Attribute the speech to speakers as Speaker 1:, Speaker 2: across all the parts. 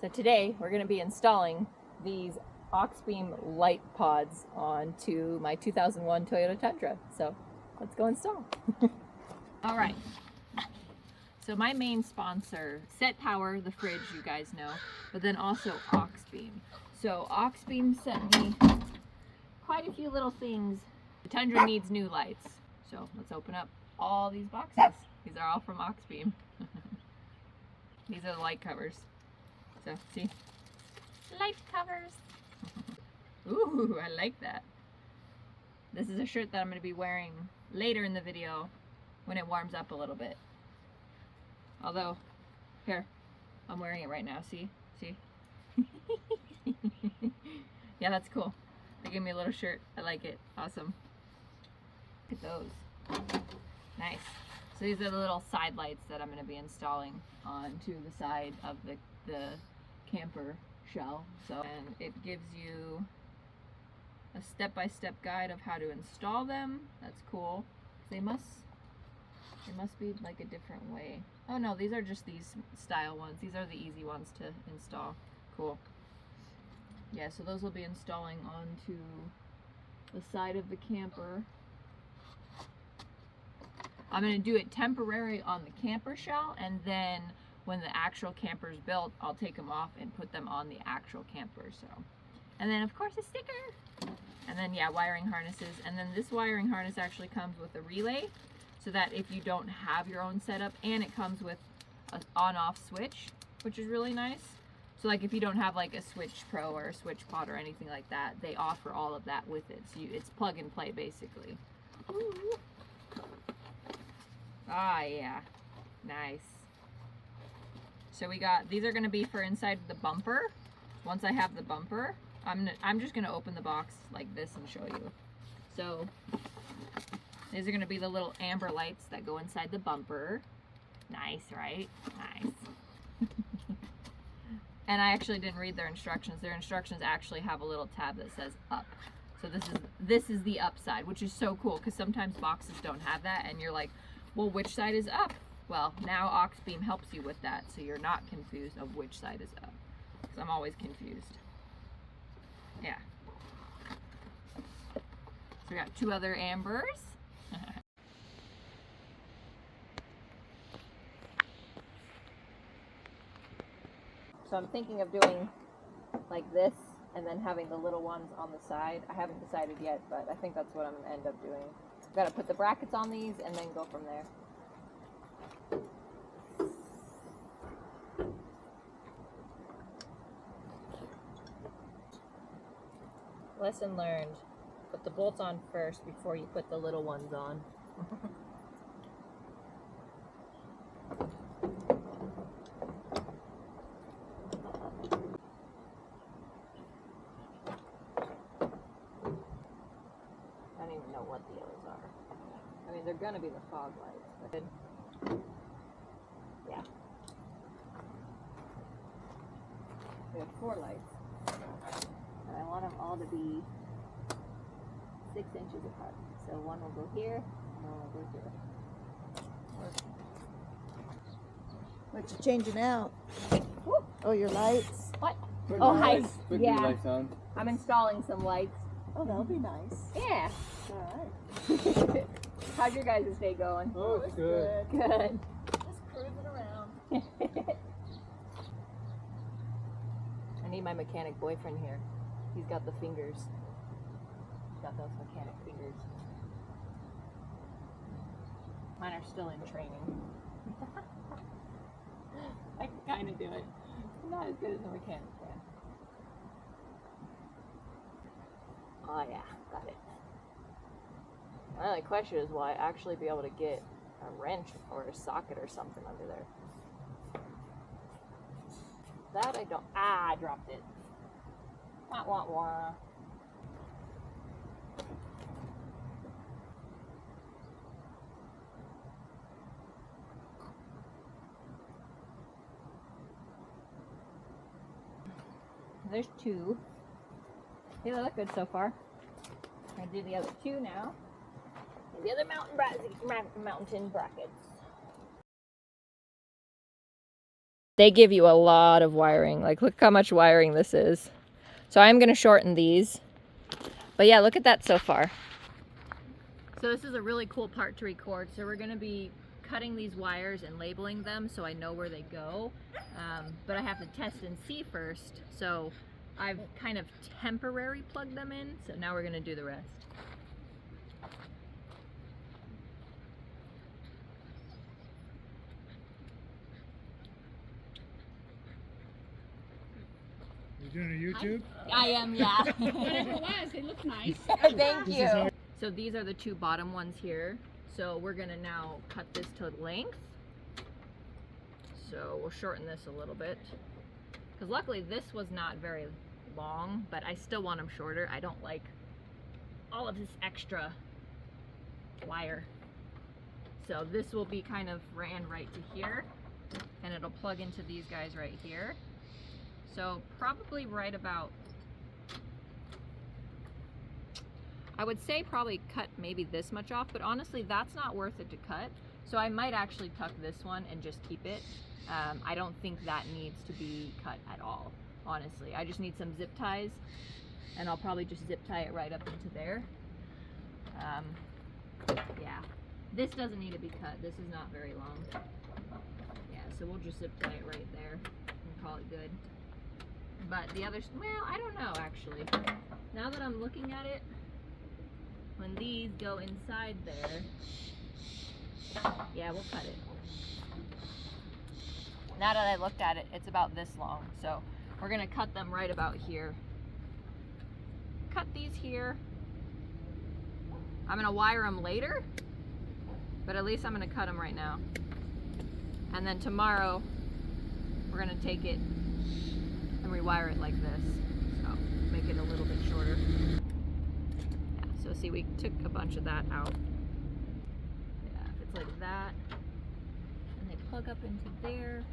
Speaker 1: So today we're going to be installing these Auxbeam light pods onto my 2001 Toyota Tundra. So let's go install. All right. So my main sponsor, Set Power, the fridge, you guys know, but then also Auxbeam. So Auxbeam sent me quite a few little things. The Tundra needs new lights. So let's open up all these boxes. These are all from Auxbeam. These are the light covers. So, see? Light covers. Ooh, I like that. This is a shirt that I'm going to be wearing later in the video when it warms up a little bit. Although, here, I'm wearing it right now. See? See? Yeah, that's cool. They gave me a little shirt. I like it. Awesome. Look at those. Nice. So these are the little side lights that I'm going to be installing onto the side of the camper shell. So, and it gives you a step-by-step guide of how to install them. That's cool. They must be like a different way. Oh no, these are just these style ones. These are the easy ones to install. Cool. Yeah, so those will be installing onto the side of the camper. I'm going to do it temporary on the camper shell, and then when the actual camper is built, I'll take them off and put them on the actual camper. So, and then of course a sticker, and then yeah, wiring harnesses. And then this wiring harness actually comes with a relay, so that if you don't have your own setup, and it comes with an on-off switch, which is really nice. So like if you don't have like a Switch Pro or a Switch Pod or anything like that, they offer all of that with it. So it's plug and play basically. Ooh. Ah, yeah, nice. So we got, these are going to be for inside the bumper. Once I have the bumper, I'm just going to open the box like this and show you. So these are going to be the little amber lights that go inside the bumper. Nice, right? Nice. And I actually didn't read their instructions. Their instructions actually have a little tab that says up. So this is the up side, which is so cool because sometimes boxes don't have that and you're like, well, which side is up? Well, now Auxbeam helps you with that, so you're not confused of which side is up. Because I'm always confused. Yeah. So we got two other ambers. So I'm thinking of doing like this and then having the little ones on the side. I haven't decided yet, but I think that's what I'm going to end up doing. I've got to put the brackets on these and then go from there. Lesson learned. Put the bolts on first before you put the little ones on. I don't even know what the others are. I mean, they're gonna be the fog lights, but yeah. We have 4 lights. And I want them all to be 6 inches apart. So one will go here, and one will go here.
Speaker 2: What you changing out?
Speaker 1: Woo.
Speaker 2: Oh, your lights?
Speaker 1: What?
Speaker 3: Put
Speaker 1: Oh,
Speaker 3: new
Speaker 1: hi.
Speaker 3: lights- put
Speaker 1: Yeah.
Speaker 3: new lights on.
Speaker 1: I'm installing some lights.
Speaker 2: Oh, that'll be nice.
Speaker 1: Yeah.
Speaker 2: All right.
Speaker 1: How's your guys' day going?
Speaker 3: Oh, it's good.
Speaker 1: Good.
Speaker 2: Just cruising around.
Speaker 1: I need my mechanic boyfriend here. He's got the fingers. He's got those mechanic fingers. Mine are still in training. I can kind of do it. I'm not as good as a mechanic can. Oh yeah, got it. My only question is will I actually be able to get a wrench or a socket or something under there? That I don't. Ah, I dropped it. Wah, wah, wah. There's 2. They look good so far. I'm gonna do the other 2 now. And the other mountain brackets. They give you a lot of wiring. Like, look how much wiring this is. So I'm going to shorten these. But yeah, look at that so far. So this is a really cool part to record. So we're going to be cutting these wires and labeling them so I know where they go. But I have to test and see first. So I've kind of temporary plugged them in. So now we're going to do the rest.
Speaker 3: You doing a YouTube?
Speaker 1: I am, yeah.
Speaker 4: Whatever it was, it looked nice.
Speaker 1: Thank
Speaker 3: This
Speaker 1: you.
Speaker 3: is how-
Speaker 1: So these are the two bottom ones here. So we're gonna now cut this to length. So we'll shorten this a little bit. Because luckily this was not very long, but I still want them shorter. I don't like all of this extra wire. So this will be kind of ran right to here, and it'll plug into these guys right here. So probably right about, I would say probably cut maybe this much off, but honestly that's not worth it to cut. So I might actually tuck this one and just keep it. I don't think that needs to be cut at all, honestly. I just need some zip ties, and I'll probably just zip tie it right up into there. Yeah, this doesn't need to be cut. This is not very long. Yeah, so we'll just zip tie it right there and call it good. But the others, well, I don't know actually. Now that I'm looking at it, when these go inside there, yeah, we'll cut it. Now that I looked at it, it's about this long. So we're gonna cut them right about here. Cut these here. I'm gonna wire them later, but at least I'm gonna cut them right now. And then tomorrow, we're gonna take it and rewire it like this. So make it a little bit shorter. Yeah, so see, we took a bunch of that out. Yeah, if it's like that, and they plug up into there,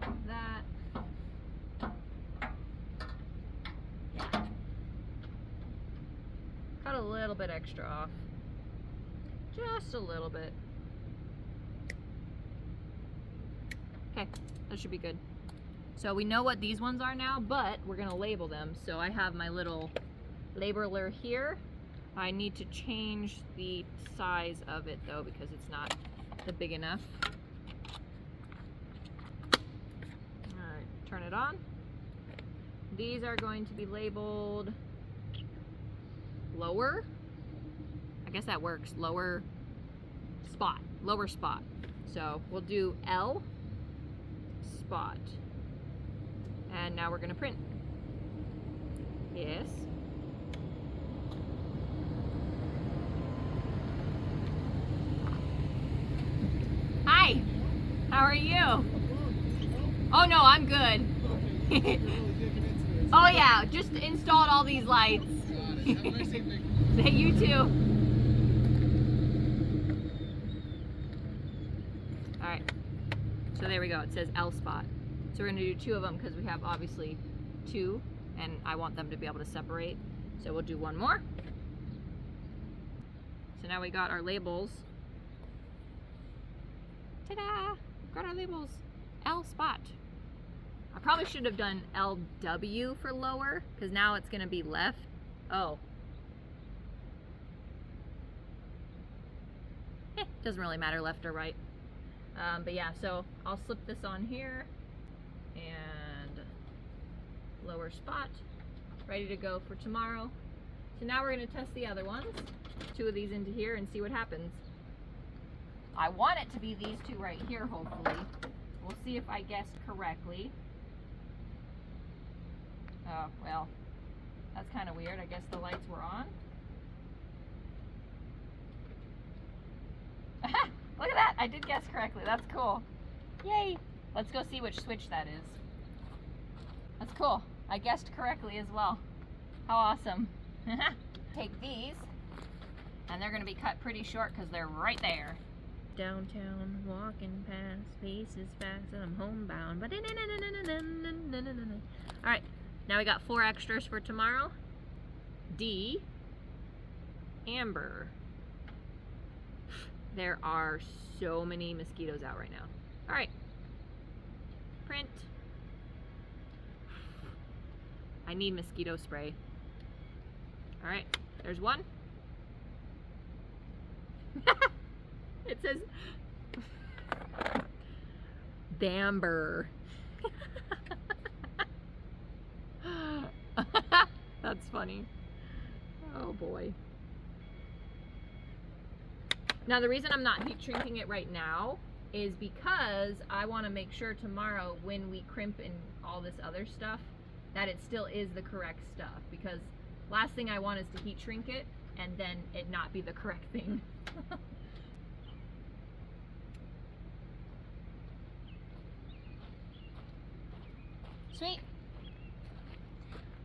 Speaker 1: like that. Yeah. Cut a little bit extra off. Just a little bit. Okay, that should be good. So we know what these ones are now, but we're gonna label them. So I have my little labeler here. I need to change the size of it though, because it's not big enough. All right, turn it on. These are going to be labeled lower. I guess that works. Lower spot. So we'll do L spot. And now we're gonna print. Yes. Hi, how are you? Oh no, I'm good. Oh yeah, just installed all these lights. Hey, you too. Alright, so there we go, it says L spot. So we're gonna do two of them because we have obviously two and I want them to be able to separate. So we'll do one more. So now we got our labels. Ta-da! Got our labels. L spot. I probably should have done LW for lower because now it's gonna be left. Oh. Doesn't really matter left or right. But yeah, so I'll slip this on here and lower spot, ready to go for tomorrow. So now we're gonna test the other ones, two of these into here and see what happens. I want it to be these two right here, hopefully. We'll see if I guessed correctly. Oh, well, that's kind of weird. I guess the lights were on. Look at that! I did guess correctly. That's cool. Yay! Let's go see which switch that is. That's cool. I guessed correctly as well. How awesome. Take these, and they're going to be cut pretty short because they're right there. Downtown, walking past, paces fast, and I'm homebound. Alright, now we got 4 extras for tomorrow. D, Amber. There are so many mosquitoes out right now. Alright. footprint. I need mosquito spray. All right, there's one. It says Bamber. That's funny. Oh boy. Now the reason I'm not heat shrinking it right now is because I want to make sure tomorrow when we crimp and all this other stuff that it still is the correct stuff, because last thing I want is to heat shrink it and then it not be the correct thing. Sweet.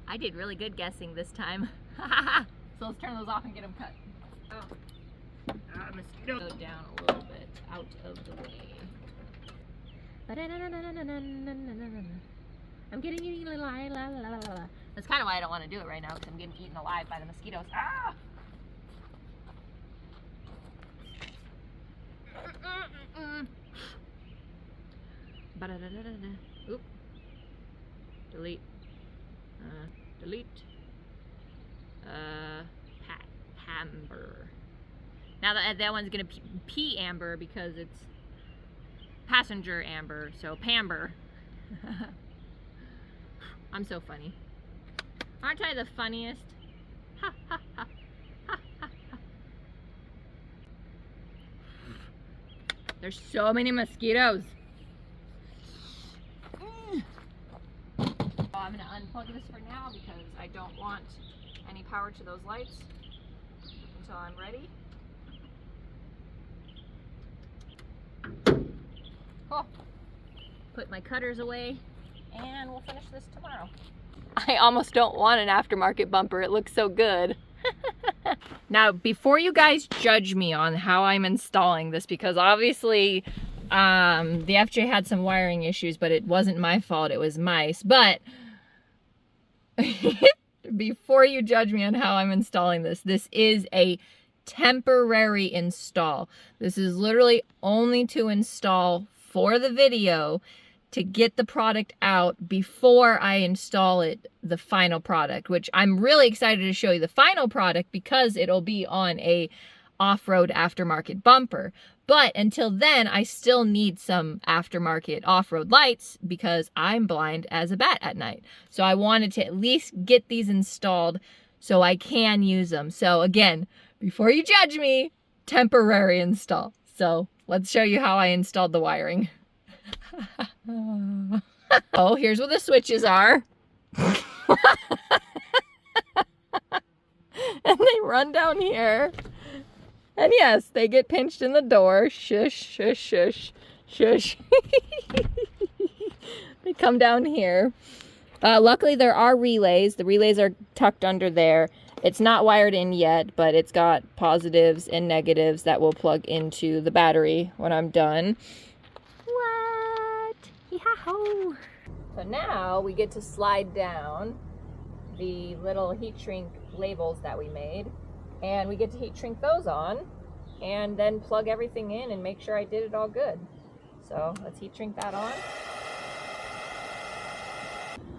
Speaker 1: I did really good guessing this time. So let's turn those off and get them cut. Oh. Mosquito. Go down a little bit out of the way. I'm getting eaten alive. That's kind of why I don't want to do it right now, because I'm getting eaten alive by the mosquitoes. Ah! Oop. Delete. Delete. Amber. Now that one's gonna pee amber because it's passenger amber, so Pamber. I'm so funny. Aren't I the funniest? Ha ha ha. Ha ha ha. There's so many mosquitoes. I'm gonna unplug this for now because I don't want any power to those lights until I'm ready. Cool. Put my cutters away and we'll finish this tomorrow. I almost don't want an aftermarket bumper. It looks so good. Now, before you guys judge me on how I'm installing this, because obviously the FJ had some wiring issues, but it wasn't my fault, it was mice. But before you judge me on how I'm installing this, this is a temporary install. This is literally only to install for the video to get the product out before I install it, the final product, which I'm really excited to show you the final product because it'll be on a off-road aftermarket bumper. But until then, I still need some aftermarket off-road lights because I'm blind as a bat at night. So I wanted to at least get these installed so I can use them. So again, before you judge me, temporary install. So let's show you how I installed the wiring. Oh, here's where the switches are. And they run down here. And yes, they get pinched in the door. Shush, shush, shush, shush. They come down here. Luckily, there are relays. The relays are tucked under there. It's not wired in yet, but it's got positives and negatives that will plug into the battery when I'm done. What? Yahoo! So now we get to slide down the little heat shrink labels that we made, and we get to heat shrink those on and then plug everything in and make sure I did it all good. So let's heat shrink that on.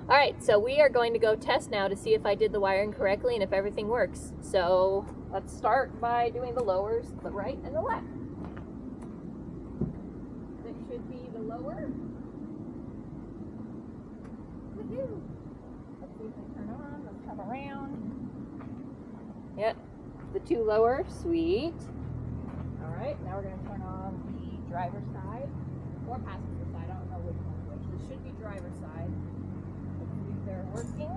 Speaker 1: All right, so we are going to go test now to see if I did the wiring correctly and if everything works. So let's start by doing the lowers, the right and the left. This should be the lower. Woohoo! Let's see if they turn on. Let's come around. Yep, the two lower, sweet. All right, now we're going to turn on the driver's side or passenger side. I don't know which one's which. This should be driver's side. They're working.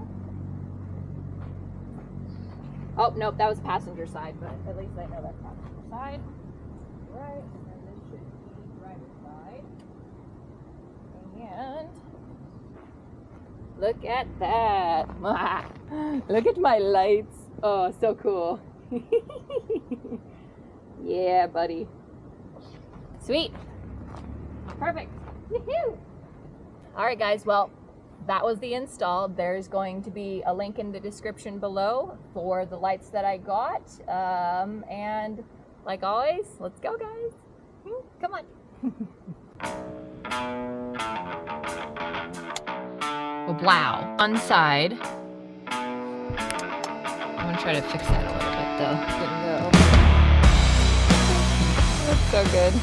Speaker 1: Oh, nope, that was passenger side, but at least I know that's passenger side. Right, and this should be driver's side. And look at that. Look at my lights. Oh, so cool. Yeah, buddy. Sweet. Perfect. Woohoo! All right, guys, well, that was the install. There's going to be a link in the description below for the lights that I got. And like always, let's go, guys. Come on. Oh, wow. One side. I'm gonna try to fix that a little bit though. Didn't go. That's so good.